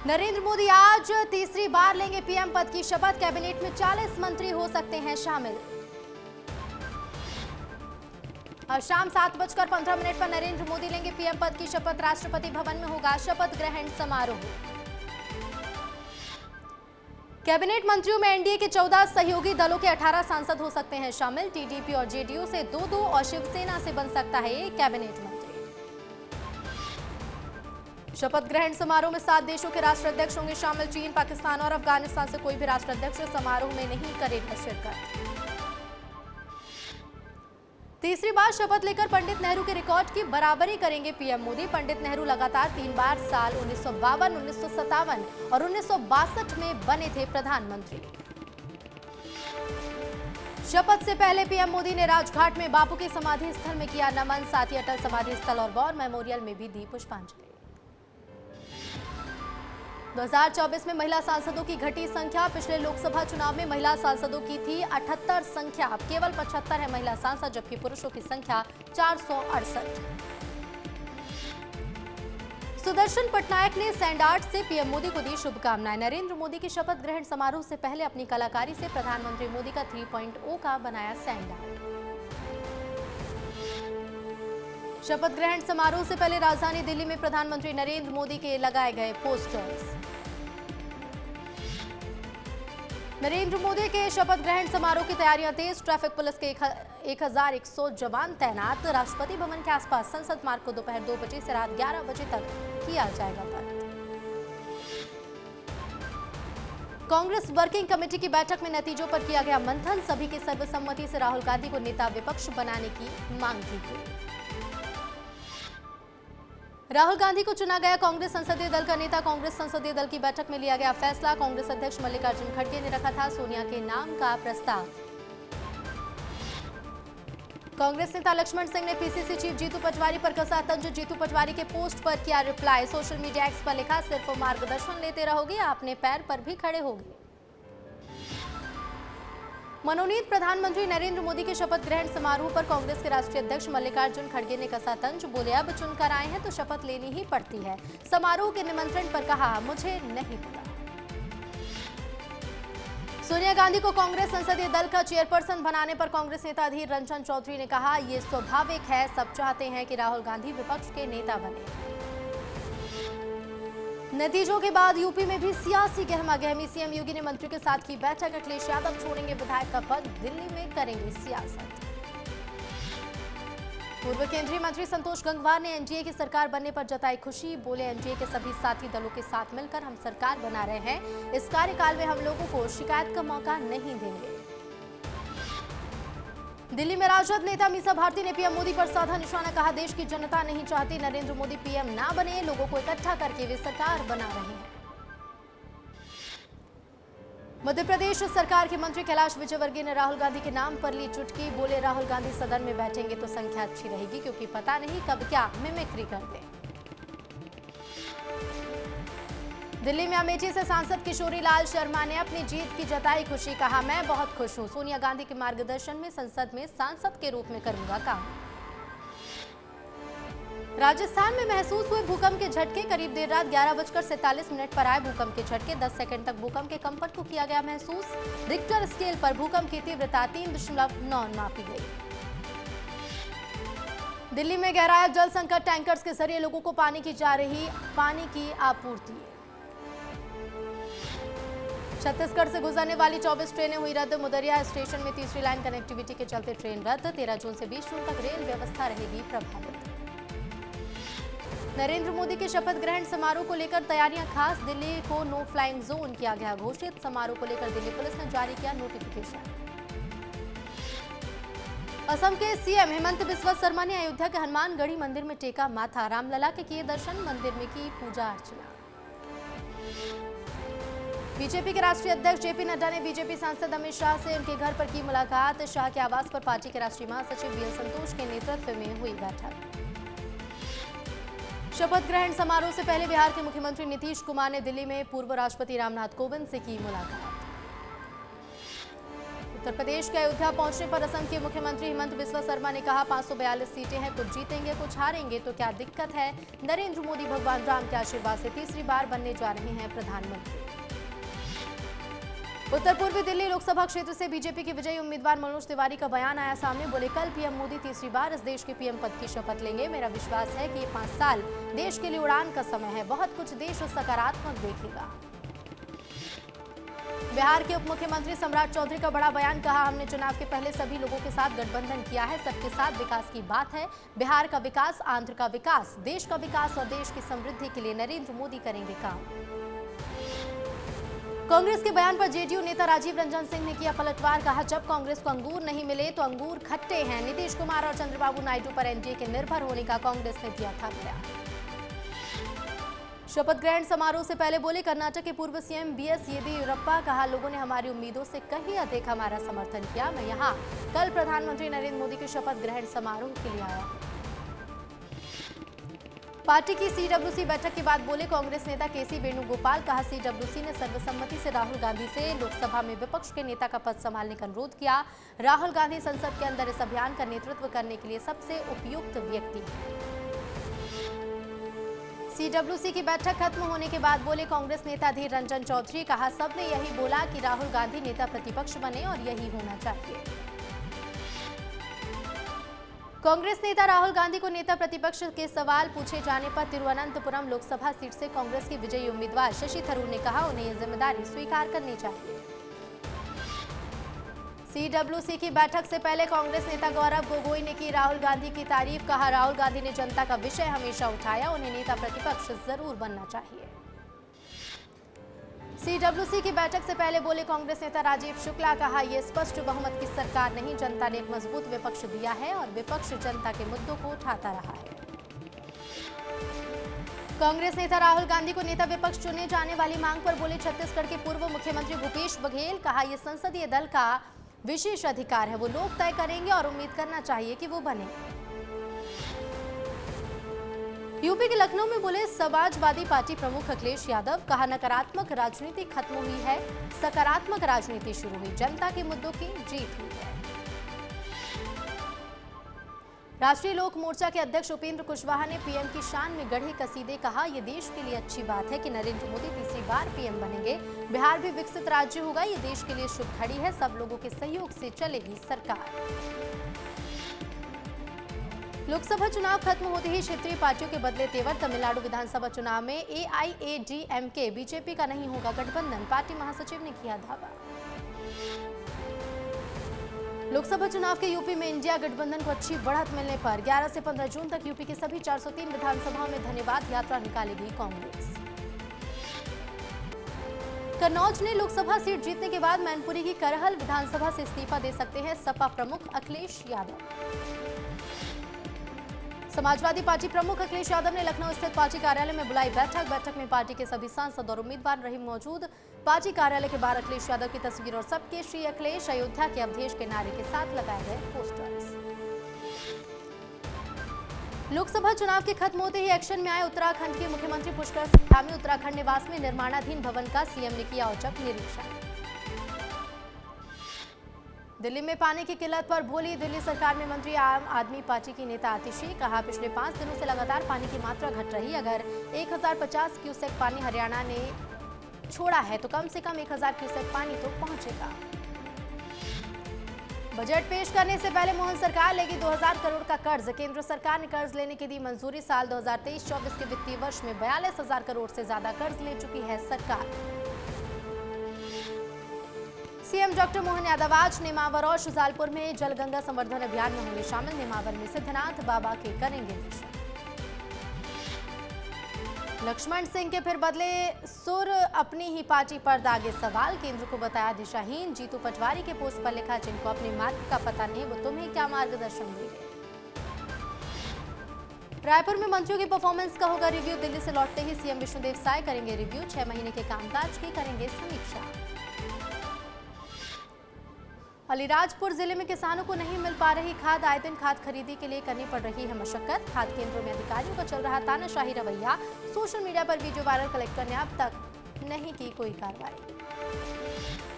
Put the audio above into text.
नरेंद्र मोदी आज तीसरी बार लेंगे पीएम पद की शपथ। कैबिनेट में 40 मंत्री हो सकते हैं शामिल। आज शाम 7:15 पर नरेंद्र मोदी लेंगे पीएम पद की शपथ। राष्ट्रपति भवन में होगा शपथ ग्रहण समारोह। कैबिनेट मंत्रियों में एनडीए के 14 सहयोगी दलों के 18 सांसद हो सकते हैं शामिल। टीडीपी और जेडीयू से 2-2 और शिवसेना से बन सकता है एक कैबिनेट मंत्री। शपथ ग्रहण समारोह में 7 देशों के राष्ट्राध्यक्ष होंगे शामिल। चीन, पाकिस्तान और अफगानिस्तान से कोई भी राष्ट्राध्यक्ष समारोह में नहीं करेगा शिरकत। तीसरी बार शपथ लेकर पंडित नेहरू के रिकॉर्ड की बराबरी करेंगे पीएम मोदी। पंडित नेहरू लगातार 3 बार साल 1952, 1957 और 1962 में बने थे प्रधानमंत्री। शपथ से पहले पीएम मोदी ने राजघाट में बापू के समाधि स्थल में किया नमन। साथ ही अटल समाधि स्थल और वॉर मेमोरियल में भी दी पुष्पांजलि। 2024 में महिला सांसदों की घटी संख्या। पिछले लोकसभा चुनाव में महिला सांसदों की थी 78 संख्या, अब केवल 75 है महिला सांसद, जबकि पुरुषों की संख्या 468। सुदर्शन पटनायक ने सैंडार्ड से पीएम मोदी को दी शुभकामनाएं। नरेंद्र मोदी की शपथ ग्रहण समारोह से पहले अपनी कलाकारी से प्रधानमंत्री मोदी का 3.0 का बनाया सैंडार्ड। शपथ ग्रहण समारोह से पहले राजधानी दिल्ली में प्रधानमंत्री नरेंद्र मोदी के लगाए गए पोस्टर्स। नरेंद्र मोदी के शपथ ग्रहण समारोह की तैयारियां तेज। ट्रैफिक पुलिस के 1100 जवान तैनात। राष्ट्रपति भवन के आसपास संसद मार्ग को दोपहर 2 बजे से रात 11 बजे तक किया जाएगा बंद। कांग्रेस वर्किंग कमेटी की बैठक में नतीजों पर किया गया मंथन। सभी की सर्वसम्मति से राहुल गांधी को नेता विपक्ष बनाने की मांग की गई। राहुल गांधी को चुना गया कांग्रेस संसदीय दल का नेता। कांग्रेस संसदीय दल की बैठक में लिया गया फैसला। कांग्रेस अध्यक्ष मल्लिकार्जुन खड़गे ने रखा था सोनिया के नाम का प्रस्ताव। कांग्रेस नेता लक्ष्मण सिंह ने पीसीसी चीफ जीतू पटवारी पर कसा तंज। जीतू पटवारी के पोस्ट पर किया रिप्लाई। सोशल मीडिया एक्स पर लिखा, सिर्फ मार्गदर्शन लेते रहोगे, अपने पैर पर भी खड़े होगे। मनोनीत प्रधानमंत्री नरेंद्र मोदी के शपथ ग्रहण समारोह पर कांग्रेस के राष्ट्रीय अध्यक्ष मल्लिकार्जुन खड़गे ने कसा तंज। बोले, अब चुनकर आए हैं तो शपथ लेनी ही पड़ती है। समारोह के निमंत्रण पर कहा, मुझे नहीं पता। सोनिया गांधी को कांग्रेस संसदीय दल का चेयरपर्सन बनाने पर कांग्रेस नेता अधीर रंजन चौधरी ने कहा, ये स्वाभाविक है, सब चाहते हैं कि राहुल गांधी विपक्ष के नेता बने। नतीजों के बाद यूपी में भी सियासी गहमागहमी। सीएम योगी ने मंत्री के साथ की बैठक। अखिलेश यादव छोड़ेंगे विधायक का पद, दिल्ली में करेंगे सियासत। पूर्व केंद्रीय मंत्री संतोष गंगवार ने एनडीए की सरकार बनने पर जताई खुशी। बोले, एनडीए के सभी साथी दलों के साथ मिलकर हम सरकार बना रहे हैं। इस कार्यकाल में हम लोगों को शिकायत का मौका नहीं देंगे। दिल्ली में राजद नेता मीसा भारती ने पीएम मोदी पर साधा निशाना। कहा, देश की जनता नहीं चाहती नरेंद्र मोदी पीएम ना बने, लोगों को इकट्ठा करके वे सरकार बना रहे हैं। मध्य प्रदेश सरकार के मंत्री कैलाश विजयवर्गीय ने राहुल गांधी के नाम पर ली चुटकी। बोले, राहुल गांधी सदन में बैठेंगे तो संख्या अच्छी रहेगी, क्योंकि पता नहीं कब क्या मिमिक्री कर दें। दिल्ली में अमेठी से सांसद किशोरी लाल शर्मा ने अपनी जीत की जताई खुशी। कहा, मैं बहुत खुश हूं, सोनिया गांधी के मार्गदर्शन में संसद में सांसद के रूप में करूंगा काम। राजस्थान में महसूस हुए भूकंप के झटके। करीब देर रात 11:47 पर आए भूकंप के झटके। 10 सेकंड तक भूकंप के कंपन को किया गया महसूस। रिक्टर स्केल पर भूकंप की तीव्रता 3.9 मापी गई। दिल्ली में गहराया जल संकट। टैंकर्स के जरिए लोगों को पानी की आपूर्ति। छत्तीसगढ़ से गुजरने वाली 24 ट्रेनें हुई रद्द। मुदरिया स्टेशन में तीसरी लाइन कनेक्टिविटी के चलते ट्रेन रद्द। 13 जून से 20 जून तक रेल व्यवस्था रहेगी प्रभावित। नरेंद्र मोदी के शपथ ग्रहण समारोह को लेकर तैयारियां खास। दिल्ली को नो फ्लाइंग जोन किया गया घोषित। समारोह को लेकर दिल्ली पुलिस ने जारी किया नोटिफिकेशन। असम के सीएम हेमंत बिस्वा शर्मा ने अयोध्या के हनुमानगढ़ी मंदिर में टेका माथा। रामलला के किए दर्शन, मंदिर में की पूजा अर्चना। बीजेपी के राष्ट्रीय अध्यक्ष जेपी नड्डा ने बीजेपी सांसद अमित शाह से उनके घर पर की मुलाकात। शाह के आवास पर पार्टी के राष्ट्रीय महासचिव बीएल संतोष के नेतृत्व में हुई बैठक। शपथ ग्रहण समारोह से पहले बिहार के मुख्यमंत्री नीतीश कुमार ने दिल्ली में पूर्व राष्ट्रपति रामनाथ कोविंद से की मुलाकात। उत्तर प्रदेश के अयोध्या पहुंचने पर असम के मुख्यमंत्री हिमंत बिस्वा शर्मा ने कहा 542 सीटें हैं, कुछ जीतेंगे कुछ हारेंगे तो क्या दिक्कत है। नरेंद्र मोदी भगवान राम के आशीर्वाद से तीसरी बार बनने जा रहे हैं प्रधानमंत्री। उत्तर पूर्वी दिल्ली लोकसभा क्षेत्र से बीजेपी के विजयी उम्मीदवार मनोज तिवारी का बयान आया सामने। बोले, कल पीएम मोदी तीसरी बार इस देश के पीएम पद की शपथ लेंगे। मेरा विश्वास है कि ये 5 साल देश के लिए उड़ान का समय है, बहुत कुछ देश सकारात्मक देखेगा। बिहार के उप मुख्यमंत्री सम्राट चौधरी का बड़ा बयान, कहा हमने चुनाव के पहले सभी लोगों के साथ गठबंधन किया है, सबके साथ विकास की बात है। बिहार का विकास, आंध्र का विकास, देश का विकास और देश की समृद्धि के लिए नरेंद्र मोदी करेंगे काम। कांग्रेस के बयान पर जेडीयू नेता राजीव रंजन सिंह ने किया पलटवार, कहा जब कांग्रेस को अंगूर नहीं मिले तो अंगूर खट्टे हैं। नीतीश कुमार और चंद्रबाबू नायडू पर एनडीए के निर्भर होने का कांग्रेस ने दिया था बयान। शपथ ग्रहण समारोह से पहले बोले कर्नाटक के पूर्व सीएम बीएस येदियुरप्पा, कहा लोगों ने हमारी उम्मीदों से कहीं अधिक हमारा समर्थन किया। मैं यहां कल प्रधानमंत्री नरेंद्र मोदी के शपथ ग्रहण समारोह के लिए आया। पार्टी की सीडब्ल्यूसी बैठक के बाद बोले कांग्रेस नेता केसी वेणुगोपाल, कहा सीडब्ल्यूसी ने सर्वसम्मति से राहुल गांधी से लोकसभा में विपक्ष के नेता का पद संभालने का अनुरोध किया। राहुल गांधी संसद के अंदर इस अभियान का नेतृत्व करने के लिए सबसे उपयुक्त व्यक्ति हैं। सीडब्ल्यूसी की बैठक खत्म होने के बाद बोले कांग्रेस नेता अधीर रंजन चौधरी, कहा सबने यही बोला कि राहुल गांधी नेता प्रतिपक्ष बने और यही होना चाहिए। कांग्रेस नेता राहुल गांधी को नेता प्रतिपक्ष के सवाल पूछे जाने पर तिरुवनंतपुरम लोकसभा सीट से कांग्रेस के विजयी उम्मीदवार शशि थरूर ने कहा उन्हें यह जिम्मेदारी स्वीकार करनी चाहिए। सीडब्ल्यूसी की बैठक से पहले कांग्रेस नेता गौरव गोगोई ने की राहुल गांधी की तारीफ, कहा राहुल गांधी ने जनता का विषय हमेशा उठाया, उन्हें नेता प्रतिपक्ष जरूर बनना चाहिए। सीडब्ल्यूसी की बैठक से पहले बोले कांग्रेस नेता राजीव शुक्ला, कहा यह स्पष्ट बहुमत की सरकार नहीं, जनता ने एक मजबूत विपक्ष दिया है और विपक्ष जनता के मुद्दों को उठाता रहा है। कांग्रेस नेता राहुल गांधी को नेता विपक्ष चुने जाने वाली मांग पर बोले छत्तीसगढ़ के पूर्व मुख्यमंत्री भूपेश बघेल, कहा यह संसदीय दल का विशेष अधिकार है, वो लोग तय करेंगे और उम्मीद करना चाहिए कि वो बने। यूपी के लखनऊ में बोले समाजवादी पार्टी प्रमुख अखिलेश यादव, कहा नकारात्मक राजनीति खत्म हुई है, सकारात्मक राजनीति शुरू हुई, जनता के मुद्दों की जीत हुई है। राष्ट्रीय लोक मोर्चा के अध्यक्ष उपेंद्र कुशवाहा ने पीएम की शान में गढ़े कसीदे, कहा यह देश के लिए अच्छी बात है कि नरेंद्र मोदी तीसरी बार पीएम बनेंगे। बिहार भी विकसित राज्य होगा, ये देश के लिए शुभ घड़ी है, सब लोगों के सहयोग से चलेगी सरकार। लोकसभा चुनाव खत्म होते ही क्षेत्रीय पार्टियों के बदले तेवर, तमिलनाडु विधानसभा चुनाव में एआईएडीएमके बीजेपी का नहीं होगा गठबंधन, पार्टी महासचिव ने किया दावा। लोकसभा चुनाव के यूपी में इंडिया गठबंधन को अच्छी बढ़त मिलने पर 11 से 15 जून तक यूपी की सभी 403 विधानसभाओं में धन्यवाद यात्रा निकालेगी कांग्रेस। कन्नौज ने लोकसभा सीट जीतने के बाद मैनपुरी की करहल विधानसभा से इस्तीफा दे सकते हैं सपा प्रमुख अखिलेश यादव। समाजवादी पार्टी प्रमुख अखिलेश यादव ने लखनऊ स्थित पार्टी कार्यालय में बुलाई बैठक में पार्टी के सभी सांसद और उम्मीदवार रहे मौजूद। पार्टी कार्यालय के बाहर अखिलेश यादव की तस्वीर और सबके श्री अखिलेश अयोध्या के अवधेश के नारे के साथ लगाए गए पोस्टर्स। लोकसभा चुनाव के खत्म होते ही एक्शन में आए उत्तराखंड के मुख्यमंत्री पुष्कर सिंह धामी, उत्तराखंड निवास में निर्माणाधीन भवन का सीएम ने किया औचक निरीक्षण। दिल्ली में पानी की किल्लत पर बोली दिल्ली सरकार में मंत्री आम आदमी पार्टी की नेता आतिशी, कहा पिछले 5 दिनों से लगातार पानी की मात्रा घट रही, अगर 1050 क्यूसेक पानी हरियाणा ने छोड़ा है तो कम से कम 1000 क्यूसेक पानी तो पहुंचेगा। बजट पेश करने से पहले मोहन सरकार लेगी 2000 करोड़ का कर्ज, केंद्र सरकार ने कर्ज लेने की दी मंजूरी। साल 2023-24 के वित्तीय वर्ष में 42,000 करोड़ से ज्यादा कर्ज ले चुकी है सरकार। सीएम डॉक्टर मोहन यादव आज नेमावर और शुजालपुर में जलगंगा संवर्धन अभियान में होंगे शामिल। नेमावर में सिद्धनाथ बाबा के करेंगे दर्शन। लक्ष्मण सिंह के फिर बदले सुर, अपनी ही पार्टी पर दागे सवाल, केंद्र को बताया दिशाहीन। जीतू पटवारी के पोस्ट पर लिखा जिनको अपने मार्ग का पता नहीं वो तुम्हें क्या मार्गदर्शन देंगे। रायपुर में मंत्रियों की परफॉर्मेंस का होगा रिव्यू, दिल्ली से लौटते ही सीएम विष्णुदेव साय करेंगे रिव्यू, 6 महीने के कामकाज की करेंगे समीक्षा। अलीराजपुर जिले में किसानों को नहीं मिल पा रही खाद, आए दिन खाद खरीदी के लिए करनी पड़ रही है मशक्कत। खाद केंद्रों में अधिकारियों का चल रहा तानाशाही रवैया, सोशल मीडिया पर वीडियो वायरल, कलेक्टर ने अब तक नहीं की कोई कार्रवाई।